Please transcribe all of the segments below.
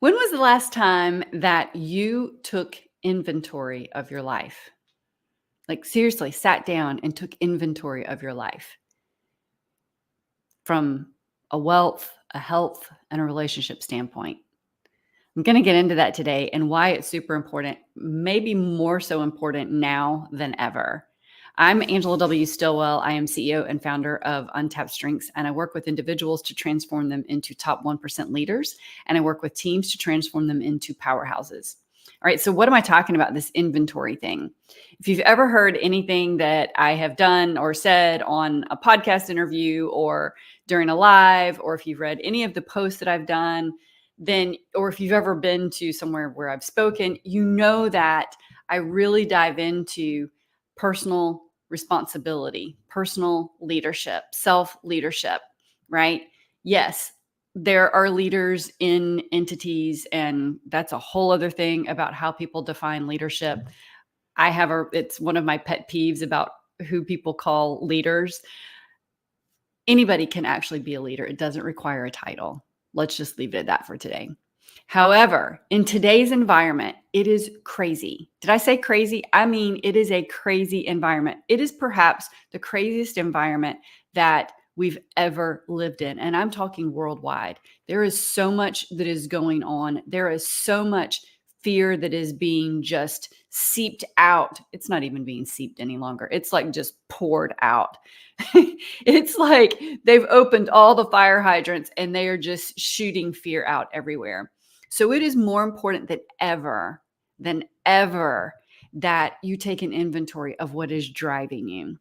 When was the last time that you took inventory of your life? Like, seriously, sat down and took inventory of your life from a wealth, a health, and a relationship standpoint. I'm going to get into that today and why it's super important, maybe more so important now than ever. I'm Angela W. Stillwell. I am CEO and founder of Untapped Strengths, and I work with individuals to transform them into top 1% leaders, and I work with teams to transform them into powerhouses. All right, so what am I talking about, this inventory thing? If you've ever heard anything that I have done or said on a podcast interview or during a live, or if you've read any of the posts that I've done, then, or if you've ever been to somewhere where I've spoken, you know that I really dive into personal responsibility, personal leadership, self-leadership, right? Yes, there are leaders in entities, and that's a whole other thing about how people define leadership. It's one of my pet peeves about who people call leaders. Anybody can actually be a leader. It doesn't require a title. Let's just leave it at that for today. However, in today's environment, it is crazy. Did I say crazy? I mean, it is a crazy environment. It is perhaps the craziest environment that we've ever lived in. And I'm talking worldwide. There is so much that is going on. There is so much fear that is being just seeped out. It's not even being seeped any longer. It's like just poured out. It's like they've opened all the fire hydrants and they are just shooting fear out everywhere. So it is more important than ever that you take an inventory of what is driving you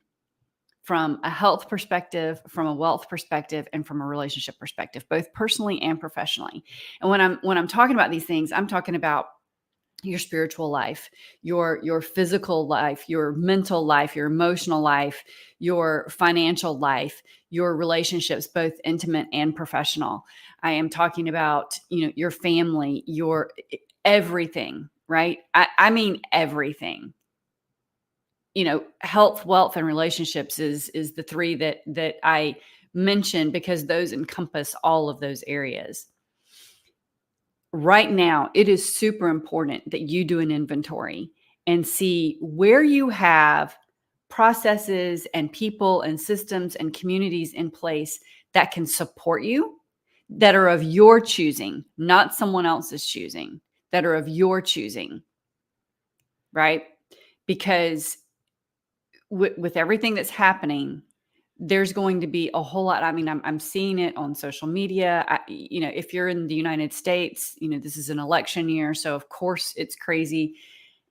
from a health perspective, from a wealth perspective, and from a relationship perspective, both personally and professionally. And when I'm talking about these things, I'm talking about your spiritual life, your physical life, your mental life, your emotional life, your financial life, your relationships, both intimate and professional. I am talking about, your family, your everything, right? I mean, everything. Health, wealth, and relationships is the three that I mentioned because those encompass all of those areas. Right now, it is super important that you do an inventory and see where you have processes and people and systems and communities in place that can support you, that are of your choosing, not someone else's choosing, that are of your choosing, right? Because with everything that's happening, there's going to be a whole lot. I mean, I'm seeing it on social media. If you're in the United States, this is an election year. So of course it's crazy.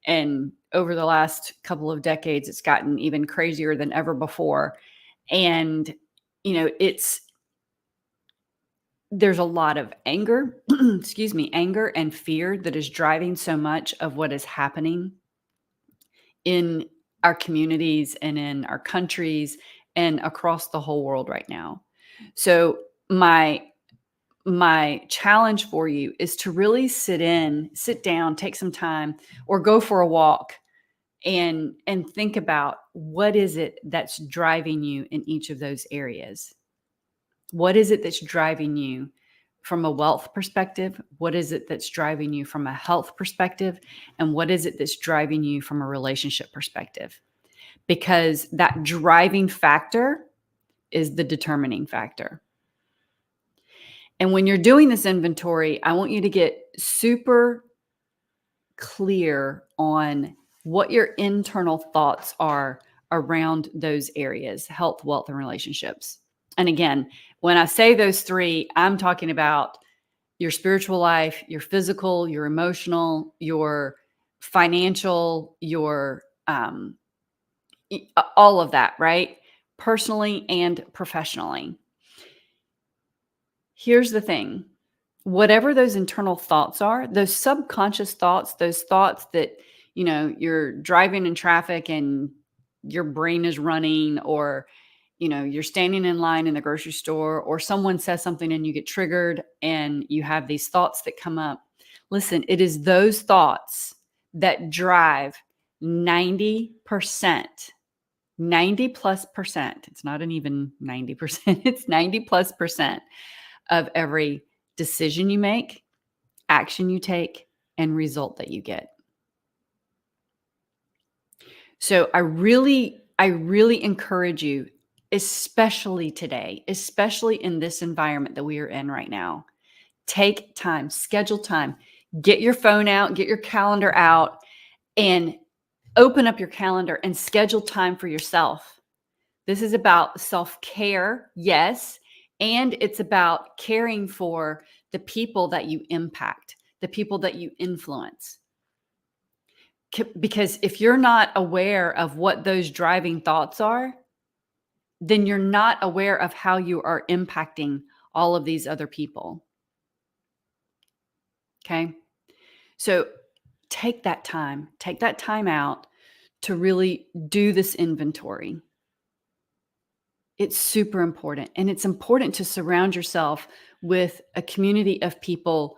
And over the last couple of decades, it's gotten even crazier than ever before. And, there's a lot of anger, anger and fear that is driving so much of what is happening in our communities and in our countries and across the whole world right now. So my challenge for you is to really sit down, take some time, or go for a walk and think about what is it that's driving you in each of those areas. What is it that's driving you from a wealth perspective? What is it that's driving you from a health perspective? And what is it that's driving you from a relationship perspective? Because that driving factor is the determining factor. And when you're doing this inventory, I want you to get super clear on what your internal thoughts are around those areas: health, wealth, and relationships. And again, when I say those three, I'm talking about your spiritual life, your physical, your emotional, your financial, your all of that, right? Personally and professionally. Here's the thing. Whatever those internal thoughts are, those subconscious thoughts, those thoughts that, you're driving in traffic and your brain is running, or, you're standing in line in the grocery store, or someone says something and you get triggered and you have these thoughts that come up. Listen, it is those thoughts that drive 90%, 90 plus percent. It's not an even 90%. It's 90 plus percent of every decision you make, action you take, and result that you get. So I really encourage you, especially today, especially in this environment that we are in right now. Take time, schedule time, get your phone out, get your calendar out, and open up your calendar and schedule time for yourself. This is about self-care, yes, and it's about caring for the people that you impact, the people that you influence. Because if you're not aware of what those driving thoughts are, then you're not aware of how you are impacting all of these other people. Okay. So take that time out to really do this inventory. It's super important. And it's important to surround yourself with a community of people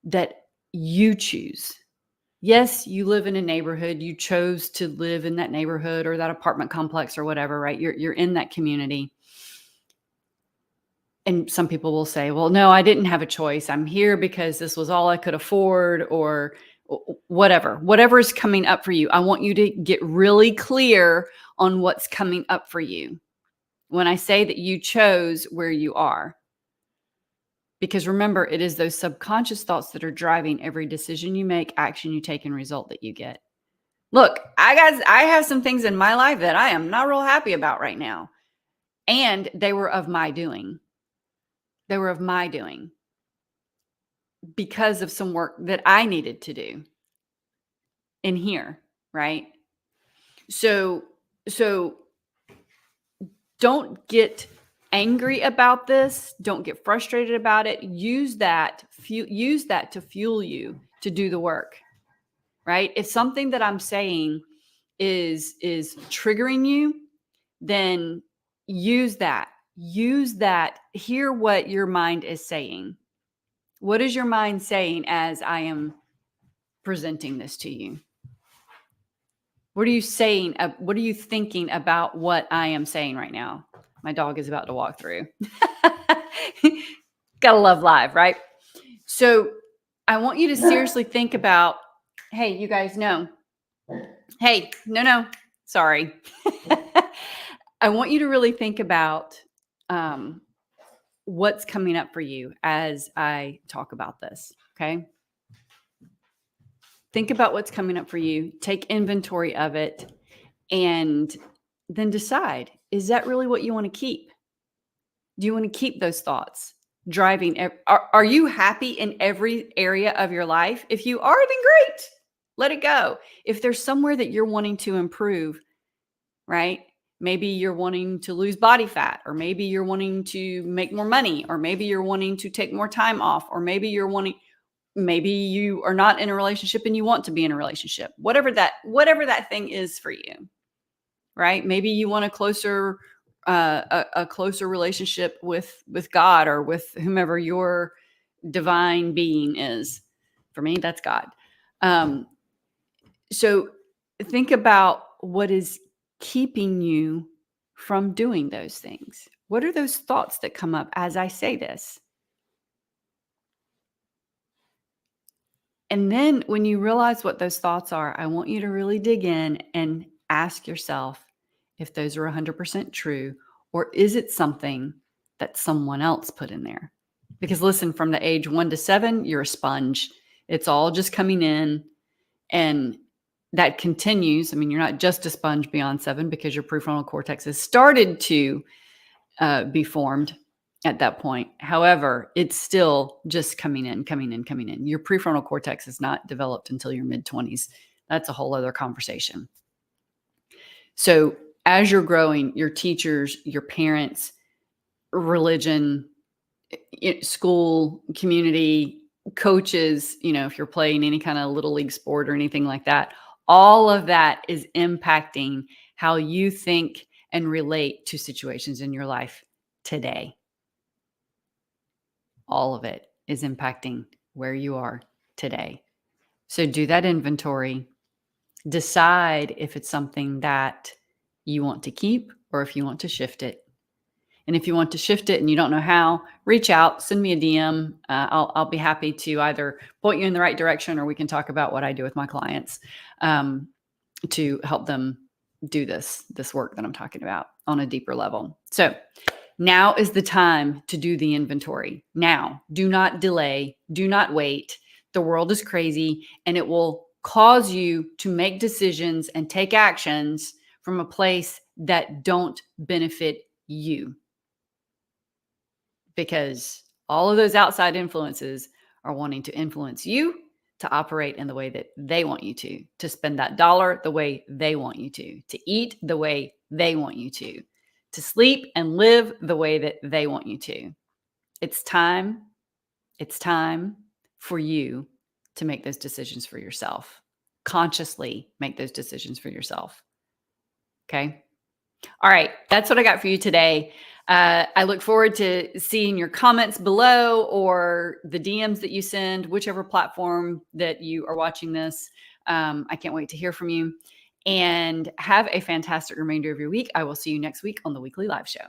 that you choose. Yes, you live in a neighborhood. You chose to live in that neighborhood or that apartment complex or whatever, right? You're in that community. And some people will say, well, no, I didn't have a choice. I'm here because this was all I could afford, or whatever is coming up for you. I want you to get really clear on what's coming up for you when I say that you chose where you are. Because remember, it is those subconscious thoughts that are driving every decision you make, action you take, and result that you get. Look, I have some things in my life that I am not real happy about right now. And they were of my doing. They were of my doing because of some work that I needed to do in here, right? So don't get angry about this. Don't get frustrated about it. Use that to fuel you to do the work, right? If something that I'm saying is triggering you, then use that. Hear what your mind is saying. What is your mind saying as I am presenting this to you? What are you saying? What are you thinking about what I am saying right now? My dog is about to walk through. Gotta love live, right? So I want you to seriously think about, hey, you guys know. Hey, no, sorry. I want you to really think about what's coming up for you as I talk about this, okay? Think about what's coming up for you. Take inventory of it and then decide, is that really what you want to keep? Do you want to keep those thoughts driving? Are you happy in every area of your life? If you are, then great. Let it go. If there's somewhere that you're wanting to improve, right? Maybe you're wanting to lose body fat, or maybe you're wanting to make more money, or maybe you're wanting to take more time off, or maybe you are not in a relationship and you want to be in a relationship. Whatever that thing is for you, right? Maybe you want a closer relationship with God or with whomever your divine being is. For me, that's God. So think about what is keeping you from doing those things. What are those thoughts that come up as I say this? And then when you realize what those thoughts are, I want you to really dig in and ask yourself if those are 100% true, or is it something that someone else put in there? Because listen, from the age 1 to 7, you're a sponge. It's all just coming in, and that continues. I mean, you're not just a sponge beyond 7 because your prefrontal cortex has started to be formed at that point. However, it's still just coming in. Your prefrontal cortex is not developed until your mid-20s. That's a whole other conversation. So as you're growing, your teachers, your parents, religion, school, community, coaches, if you're playing any kind of little league sport or anything like that, all of that is impacting how you think and relate to situations in your life today. All of it is impacting where you are today. So do that inventory. Decide if it's something that you want to keep or if you want to shift it. And if you want to shift it and you don't know how, reach out, send me a DM. I'll be happy to either point you in the right direction, or we can talk about what I do with my clients to help them do this work that I'm talking about on a deeper level. So now is the time to do the inventory. Now, do not delay, do not wait. The world is crazy, and it will cause you to make decisions and take actions from a place that don't benefit you, because all of those outside influences are wanting to influence you to operate in the way that they want you to spend that dollar the way they want you to eat the way they want you to sleep and live the way that they want you to. It's time for you to make those decisions for yourself. Consciously make those decisions for yourself. Okay? All right, that's what I got for you today. I look forward to seeing your comments below, or the DMs that you send, whichever platform that you are watching this. I can't wait to hear from you, and have a fantastic remainder of your week. I will see you next week on the Weekly Live Show.